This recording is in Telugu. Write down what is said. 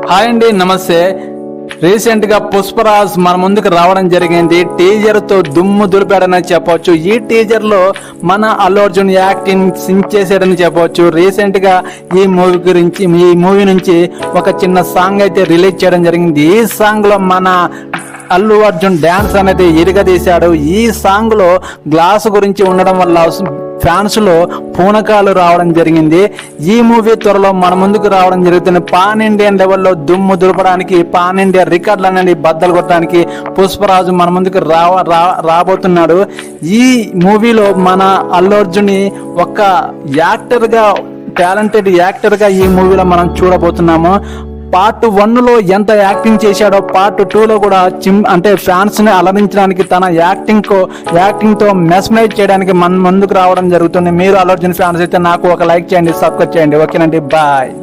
హాయ్ అండి, నమస్తే. రీసెంట్ గా పుష్పరాజ్ మన ముందుకు రావడం జరిగింది. టీజర్ తో దుమ్ము దులిపాడని చెప్పవచ్చు. ఈ టీజర్ లో మన అల్లు అర్జున్ యాక్టింగ్ సించేసాడని చెప్పవచ్చు. రీసెంట్ గా ఈ మూవీ నుంచి ఒక చిన్న సాంగ్ అయితే రిలీజ్ చేయడం జరిగింది. ఈ సాంగ్ లో మన అల్లు అర్జున్ డాన్స్ అనేది ఇరగదీశాడు. ఈ సాంగ్ లో గ్లాస్ గురించి ఉండడం వల్ల ఫ్యాన్స్ లో పూనకాలు రావడం జరిగింది. ఈ మూవీ త్వరలో మన ముందుకు రావడం జరుగుతుంది. పాన్ ఇండియన్ లెవెల్లో దుమ్ము దులపడానికి, పాన్ ఇండియా రికార్డులు అనేది బద్దలు కొట్టడానికి పుష్పరాజు మన ముందుకు రాబోతున్నాడు. ఈ మూవీలో మన అల్లు అర్జున్ ఒక యాక్టర్ గా, టాలెంటెడ్ యాక్టర్ గా ఈ మూవీలో మనం చూడబోతున్నాము. పార్ట్ 1 లో ఎంత యాక్టింగ్ చేశాడో పార్ట్ 2 లో కూడా ఫ్యాన్స్ ని అలరించడానికి, తన యాక్టింగ్ తో మెస్మరైజ్ చేయడానికి మన ముందుకు రావడం జరుగుతుంది. మీరు అల్లు అర్జున్ ఫ్యాన్స్ అయితే నాకు ఒక లైక్ చేయండి, సబ్స్క్రైబ్ చేయండి. ఓకేనండి, బాయ్.